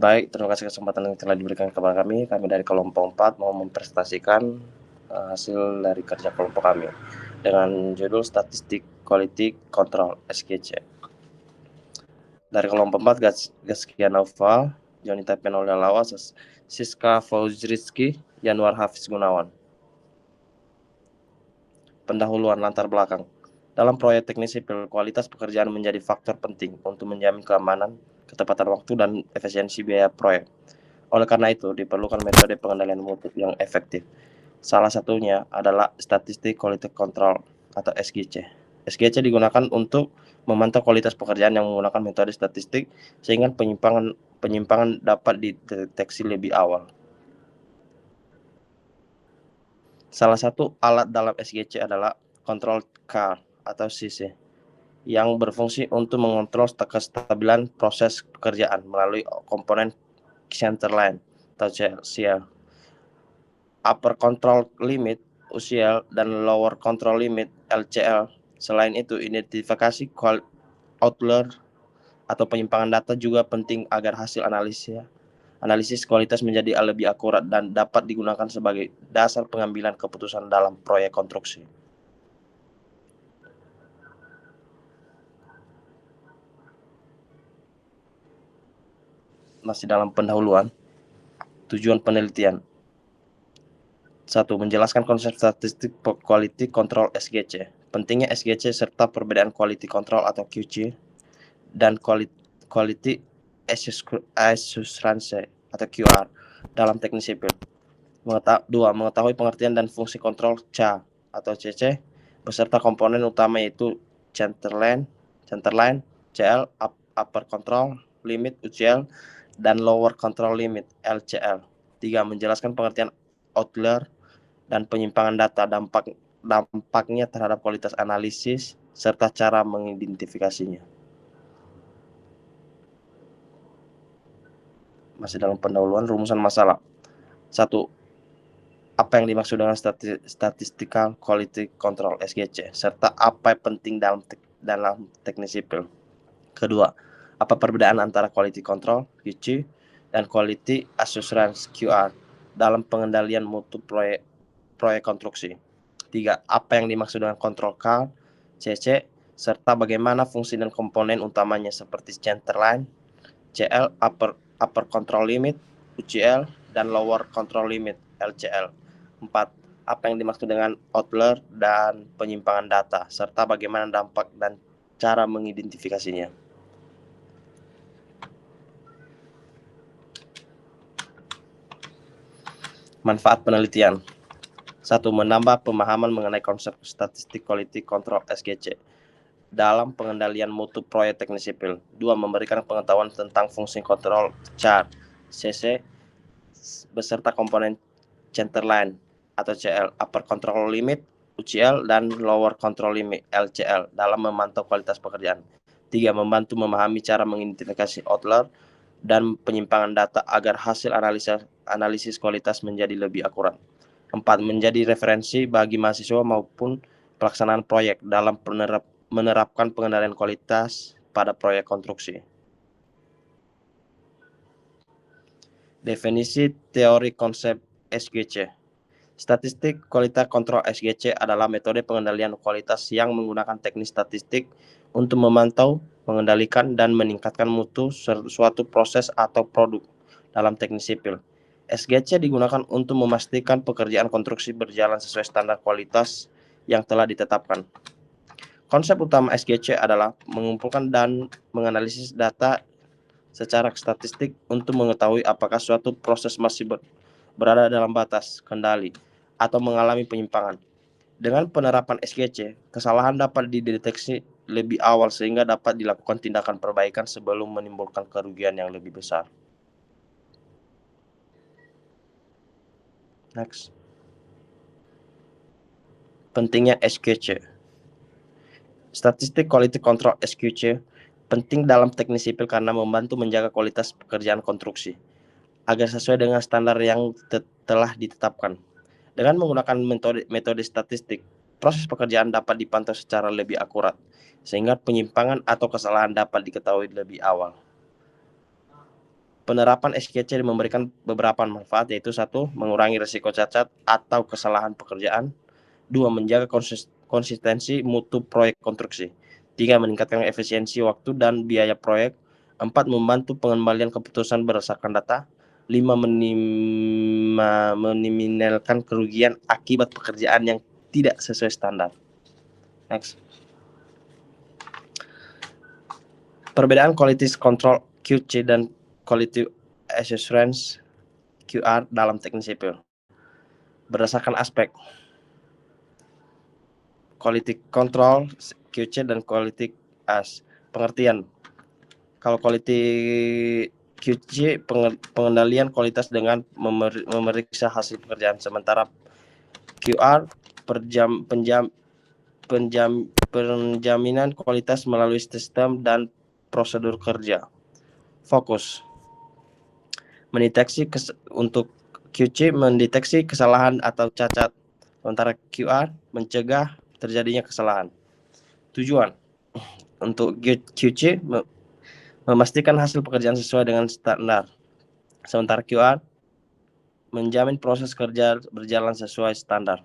Baik, terima kasih kesempatan yang telah diberikan kepada kami. Kami dari kelompok 4 mau mempresentasikan hasil dari kerja kelompok kami dengan judul Statistik Quality Control SQC. Dari kelompok 4, Gaskia Naufal, Jonita Penolia Lawas, Siska Fauzrizki, Januar Hafiz Gunawan. Pendahuluan latar belakang. Dalam proyek teknis sipil, kualitas pekerjaan menjadi faktor penting untuk menjamin keamanan, ketepatan waktu, dan efisiensi biaya proyek. Oleh karena itu, diperlukan metode pengendalian mutu yang efektif. Salah satunya adalah Statistik Quality Control atau SQC. SQC digunakan untuk memantau kualitas pekerjaan yang menggunakan metode statistik sehingga penyimpangan dapat dideteksi lebih awal. Salah satu alat dalam SQC adalah Control Car atau CC yang berfungsi untuk mengontrol kestabilan proses pekerjaan melalui komponen centerline atau CL. Upper Control Limit (UCL) dan Lower Control Limit (LCL). Selain itu, identifikasi outlier atau penyimpangan data juga penting agar hasil analisis kualitas menjadi lebih akurat dan dapat digunakan sebagai dasar pengambilan keputusan dalam proyek konstruksi. Masih dalam pendahuluan, tujuan penelitian. 1. Menjelaskan konsep statistik quality control SQC. Pentingnya SQC serta perbedaan quality control atau QC dan quality assurance atau QR dalam teknik sipil. 2. Mengetahui pengertian dan fungsi kontrol CA atau CC beserta komponen utama yaitu centerline, CL, upper control limit UCL, dan lower control limit LCL. 3. Menjelaskan pengertian outlier dan penyimpangan data, dampaknya terhadap kualitas analisis, serta cara mengidentifikasinya. Masih dalam pendahuluan, rumusan masalah. 1. Apa yang dimaksud dengan statistical quality control SQC, serta apa yang penting dalam teknik sipil. Kedua, apa perbedaan antara quality control QC dan quality assurance QR dalam pengendalian mutu proyek konstruksi. 3. Apa yang dimaksud dengan control car CC, serta bagaimana fungsi dan komponen utamanya seperti centerline, CL, upper control limit UCL, dan lower control limit LCL. 4. Apa yang dimaksud dengan outlier dan penyimpangan data, serta bagaimana dampak dan cara mengidentifikasinya. Manfaat penelitian. 1. Menambah pemahaman mengenai konsep statistik quality control SQC dalam pengendalian mutu proyek teknik sipil. 2. Memberikan pengetahuan tentang fungsi kontrol CAR CC beserta komponen centerline atau CL, upper control limit UCL, dan lower control limit LCL dalam memantau kualitas pekerjaan. 3. Membantu memahami cara mengidentifikasi outlier dan penyimpangan data agar hasil analisis kualitas menjadi lebih akurat. 4. Menjadi referensi bagi mahasiswa maupun pelaksanaan proyek dalam menerapkan pengendalian kualitas pada proyek konstruksi. Definisi teori konsep SQC. Statistik kualitas kontrol SQC adalah metode pengendalian kualitas yang menggunakan teknik statistik untuk memantau, mengendalikan, dan meningkatkan mutu suatu proses atau produk dalam teknik sipil. SQC digunakan untuk memastikan pekerjaan konstruksi berjalan sesuai standar kualitas yang telah ditetapkan. Konsep utama SQC adalah mengumpulkan dan menganalisis data secara statistik untuk mengetahui apakah suatu proses masih berada dalam batas kendali atau mengalami penyimpangan. Dengan penerapan SQC, kesalahan dapat dideteksi lebih awal sehingga dapat dilakukan tindakan perbaikan sebelum menimbulkan kerugian yang lebih besar. Next. Pentingnya SQC. Statistik quality control SQC penting dalam teknik sipil karena membantu menjaga kualitas pekerjaan konstruksi agar sesuai dengan standar yang telah ditetapkan. Dengan menggunakan metode statistik, proses pekerjaan dapat dipantau secara lebih akurat, sehingga penyimpangan atau kesalahan dapat diketahui lebih awal. Penerapan SGC memberikan beberapa manfaat, yaitu 1. Mengurangi risiko cacat atau kesalahan pekerjaan. 2. Menjaga konsistensi mutu proyek konstruksi. 3. Meningkatkan efisiensi waktu dan biaya proyek. 4. Membantu pengembalian keputusan berdasarkan data. 5. Meminimalkan kerugian akibat pekerjaan yang tidak sesuai standar. Next. Perbedaan quality control QC dan quality assurance QR dalam teknik sipil. Berdasarkan aspek quality control QC dan quality as. Pengertian. Kalau quality QC pengendalian kualitas dengan memeriksa hasil pekerjaan, sementara QR penjaminan kualitas melalui sistem dan prosedur kerja. Fokus mendeteksi untuk QC mendeteksi kesalahan atau cacat, sementara QR mencegah terjadinya kesalahan. Tujuan untuk QC memastikan hasil pekerjaan sesuai dengan standar, sementara QR menjamin proses kerja berjalan sesuai standar.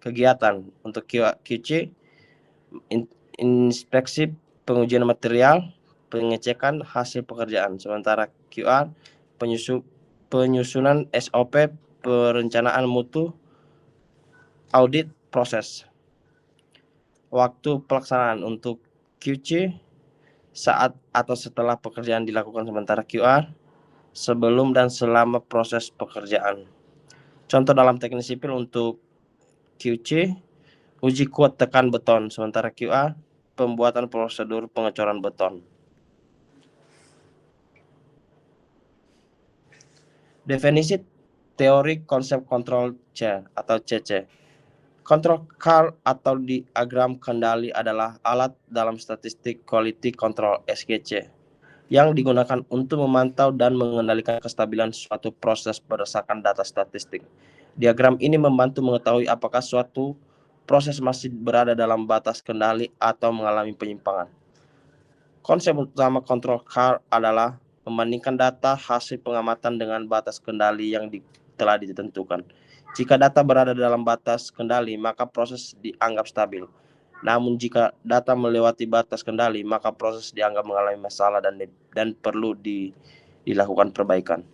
Kegiatan untuk QC inspeksi pengujian material, pengecekan hasil pekerjaan, sementara QR penyusunan SOP, perencanaan mutu, audit proses. Waktu pelaksanaan untuk QC saat atau setelah pekerjaan dilakukan, sementara QR sebelum dan selama proses pekerjaan. Contoh dalam teknik sipil untuk QC, uji kuat tekan beton, sementara QR pembuatan prosedur pengecoran beton. Definisi teori konsep kontrol C atau CC. Control car atau diagram kendali adalah alat dalam statistik quality control SGC yang digunakan untuk memantau dan mengendalikan kestabilan suatu proses berdasarkan data statistik. Diagram ini membantu mengetahui apakah suatu proses masih berada dalam batas kendali atau mengalami penyimpangan. Konsep utama control car adalah membandingkan data hasil pengamatan dengan batas kendali yang telah ditentukan. Jika data berada dalam batas kendali, maka proses dianggap stabil. Namun jika data melewati batas kendali, maka proses dianggap mengalami masalah dan perlu dilakukan perbaikan.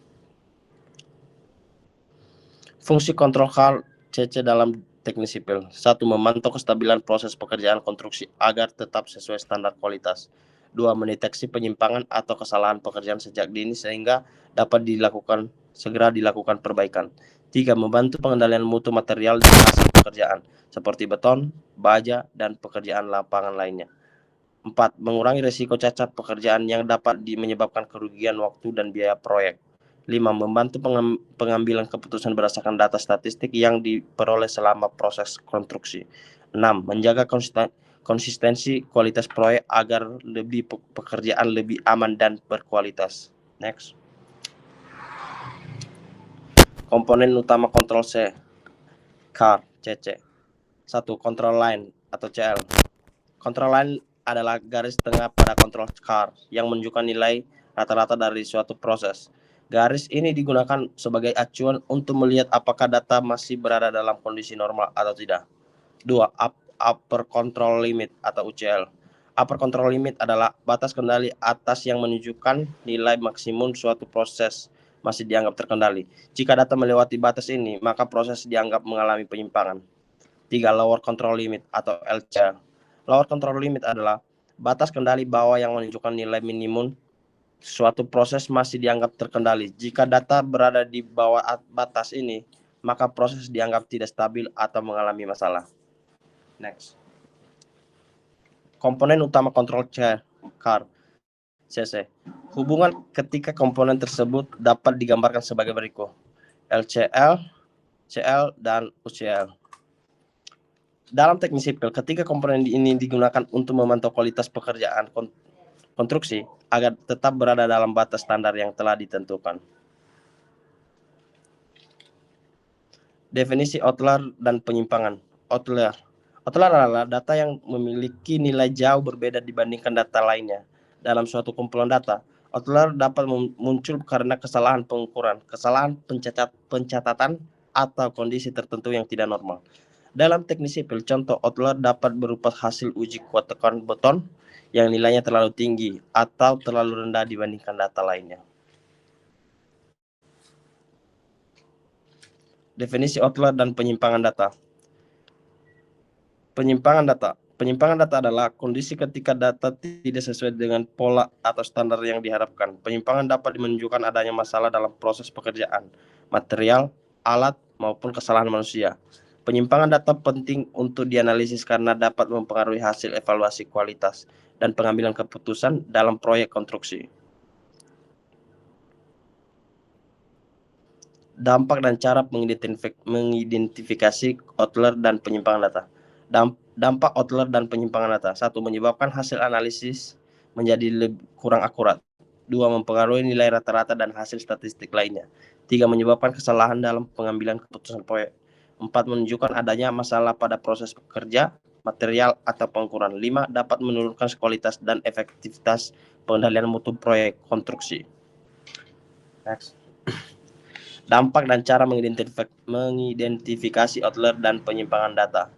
Fungsi control car CC dalam teknik sipil. 1. Memantau kestabilan proses pekerjaan konstruksi agar tetap sesuai standar kualitas. 2. Mendeteksi penyimpangan atau kesalahan pekerjaan sejak dini sehingga dapat segera dilakukan perbaikan. 3. Membantu pengendalian mutu material dan hasil pekerjaan seperti beton, baja, dan pekerjaan lapangan lainnya. 4. Mengurangi risiko cacat pekerjaan yang dapat menyebabkan kerugian waktu dan biaya proyek. 5. Membantu pengambilan keputusan berdasarkan data statistik yang diperoleh selama proses konstruksi. 6. Menjaga konsistensi kualitas proyek agar pekerjaan lebih aman dan berkualitas. Next. Komponen utama kontrol C, CAR, CC. 1. Control line atau CL. Control line adalah garis tengah pada kontrol CAR yang menunjukkan nilai rata-rata dari suatu proses. Garis ini digunakan sebagai acuan untuk melihat apakah data masih berada dalam kondisi normal atau tidak. 2. Upper Control Limit atau UCL. Upper Control Limit adalah batas kendali atas yang menunjukkan nilai maksimum suatu proses masih dianggap terkendali. Jika data melewati batas ini, maka proses dianggap mengalami penyimpangan. 3. Lower Control Limit atau LCL. Lower Control Limit adalah batas kendali bawah yang menunjukkan nilai minimum suatu proses masih dianggap terkendali. Jika data berada di bawah batas ini, maka proses dianggap tidak stabil atau mengalami masalah. Next. Komponen utama kontrol CAR CC. Hubungan ketika komponen tersebut dapat digambarkan sebagai berikut: LCL, CL, dan UCL. Dalam teknik sipil, ketika komponen ini digunakan untuk memantau kualitas pekerjaan konstruksi agar tetap berada dalam batas standar yang telah ditentukan. Definisi outlier dan penyimpangan. Outlier adalah data yang memiliki nilai jauh berbeda dibandingkan data lainnya dalam suatu kumpulan data. Outlier dapat muncul karena kesalahan pengukuran, kesalahan pencatatan, atau kondisi tertentu yang tidak normal. Dalam teknik sipil, contoh outlier dapat berupa hasil uji kuat tekan beton yang nilainya terlalu tinggi atau terlalu rendah dibandingkan data lainnya. Definisi outlier dan penyimpangan data. Penyimpangan data adalah kondisi ketika data tidak sesuai dengan pola atau standar yang diharapkan. Penyimpangan dapat menunjukkan adanya masalah dalam proses pekerjaan, material, alat, maupun kesalahan manusia. Penyimpangan data penting untuk dianalisis karena dapat mempengaruhi hasil evaluasi kualitas dan pengambilan keputusan dalam proyek konstruksi. Dampak dan cara mengidentifikasi outlier dan penyimpangan data. Dampak outlier dan penyimpangan data. 1. Menyebabkan hasil analisis menjadi kurang akurat. 2. Mempengaruhi nilai rata-rata dan hasil statistik lainnya. 3. Menyebabkan kesalahan dalam pengambilan keputusan proyek. 4. Menunjukkan adanya masalah pada proses pekerja, material, atau pengukuran. 5. Dapat menurunkan kualitas dan efektivitas pengendalian mutu proyek konstruksi. Next. Dampak dan cara mengidentifikasi outlier dan penyimpangan data.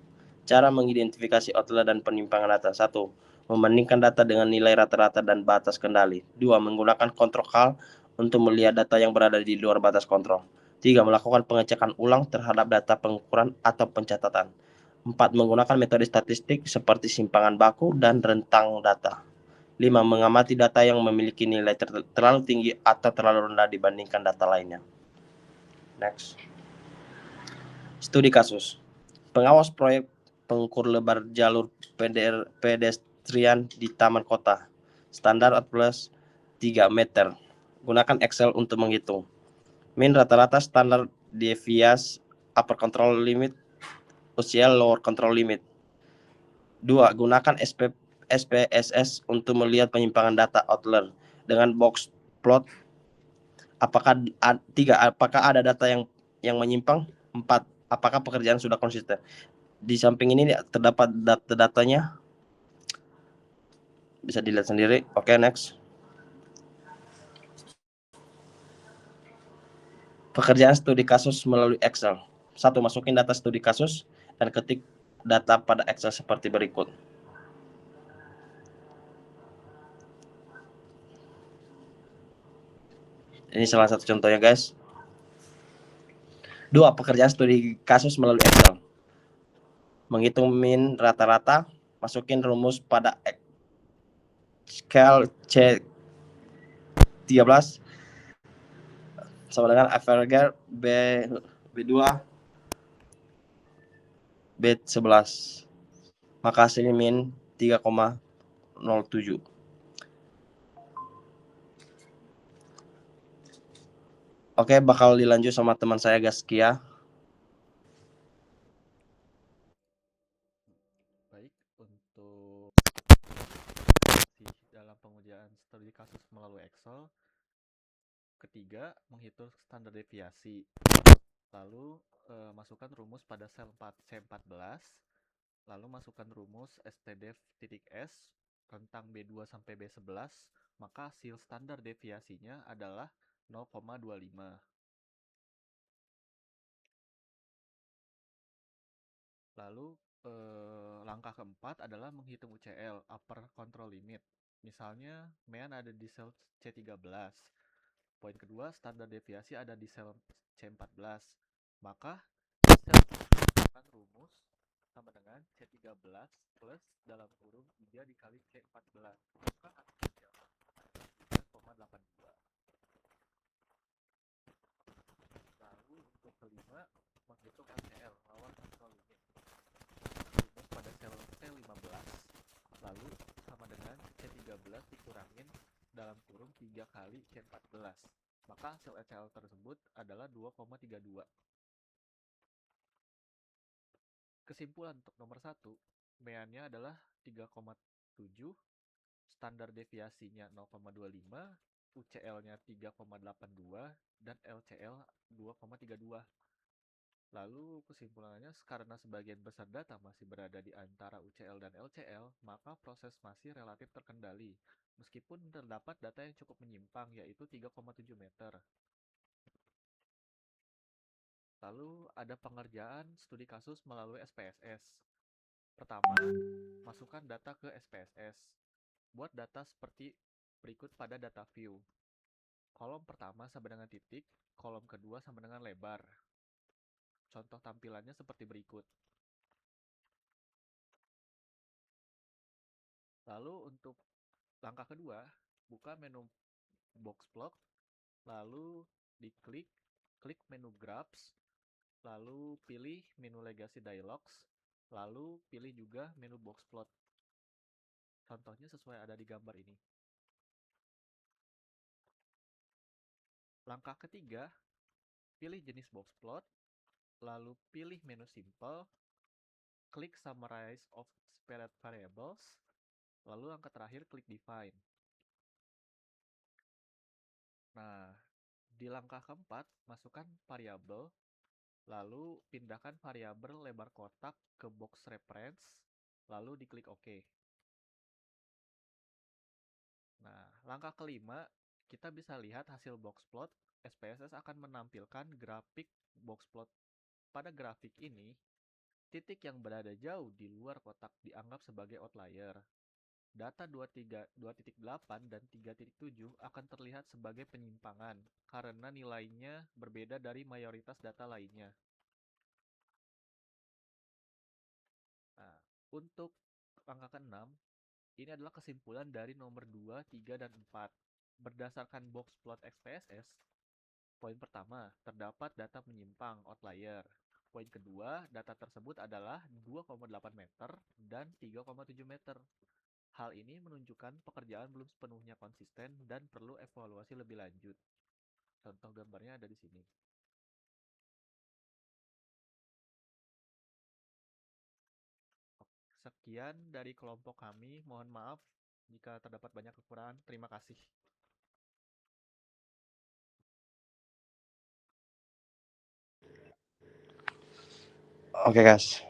Cara mengidentifikasi outlier dan penyimpangan data. 1. Membandingkan data dengan nilai rata-rata dan batas kendali. 2. Menggunakan kontrol hal untuk melihat data yang berada di luar batas kontrol. 3. Melakukan pengecekan ulang terhadap data pengukuran atau pencatatan. 4. Menggunakan metode statistik seperti simpangan baku dan rentang data. 5. Mengamati data yang memiliki nilai terlalu tinggi atau terlalu rendah dibandingkan data lainnya. Next. Studi kasus. Pengawas proyek pengukur lebar jalur pedestrian di taman kota. Standar plus 3 meter. Gunakan Excel untuk menghitung. Min rata-rata, standar deviasi, upper control limit, UCL lower control limit. 2. Gunakan SPSS untuk melihat penyimpangan data outlier dengan box plot. 3. Apakah ada data yang menyimpang? 4. Apakah pekerjaan sudah konsisten? Di samping ini terdapat data-datanya, bisa dilihat sendiri. Oke, next. Pekerjaan studi kasus melalui Excel. 1. Masukin data studi kasus dan ketik data pada Excel seperti berikut. Ini salah satu contohnya, guys. 2. Pekerjaan studi kasus melalui Excel. Menghitung min rata-rata, masukin rumus pada Excel C13 sama dengan Avogadro B2 B11. Maka hasilnya min 3,07. Oke, bakal dilanjut sama teman saya Gaskia. Baik, untuk dalam pengujian studi kasus melalui Excel, ketiga, menghitung standar deviasi. Lalu, masukkan rumus pada sel C14, lalu masukkan rumus stdef.s tentang B2 sampai B11, maka hasil standar deviasinya adalah 0,25. Lalu langkah keempat adalah menghitung UCL, upper control limit. Misalnya, MEAN ada di sel C13. Poin kedua, standar deviasi ada di sel C14. Maka, di sel menggunakan rumus sama dengan C13 plus dalam kurung 3 dikali C14. Maka hasilnya 3,82. Lalu untuk kelima, menghitung LCL, lower control limit. Rumus pada sel C15, lalu sama dengan C13 dikurangin dalam kurung 3 kali C14. Maka hasil LCL tersebut adalah 2,32. Kesimpulan untuk nomor 1, MEAN-nya adalah 3,7, standar deviasinya 0,25, UCL-nya 3,82, dan LCL 2,32. Lalu kesimpulannya, karena sebagian besar data masih berada di antara UCL dan LCL, maka proses masih relatif terkendali, meskipun terdapat data yang cukup menyimpang, yaitu 3,7 meter. Lalu ada pengerjaan studi kasus melalui SPSS. Pertama, masukkan data ke SPSS. Buat data seperti berikut pada data view. Kolom pertama sama dengan titik, kolom kedua sama dengan lebar. Contoh tampilannya seperti berikut. Lalu untuk langkah kedua, buka menu box plot, lalu diklik, klik menu graphs, lalu pilih menu legacy dialogs, lalu pilih juga menu box plot. Contohnya sesuai ada di gambar ini. Langkah ketiga, pilih jenis box plot, lalu pilih menu simple, klik summarize of separate variables, lalu langkah terakhir klik define. Nah, di langkah keempat, masukkan variabel, lalu pindahkan variabel lebar kotak ke box reference, lalu diklik OK. Nah, langkah kelima, kita bisa lihat hasil box plot. SPSS akan menampilkan grafik box plot. Pada grafik ini, titik yang berada jauh di luar kotak dianggap sebagai outlier. Data 2.8 dan 3.7 akan terlihat sebagai penyimpangan karena nilainya berbeda dari mayoritas data lainnya. Nah, untuk langkah ke-6, ini adalah kesimpulan dari nomor 2, 3, dan 4. Berdasarkan box plot XPSS, poin pertama, terdapat data menyimpang outlier. Poin kedua, data tersebut adalah 2,8 meter dan 3,7 meter. Hal ini menunjukkan pekerjaan belum sepenuhnya konsisten dan perlu evaluasi lebih lanjut. Contoh gambarnya ada di sini. Sekian dari kelompok kami. Mohon maaf jika terdapat banyak kekurangan. Terima kasih. Oke, guys.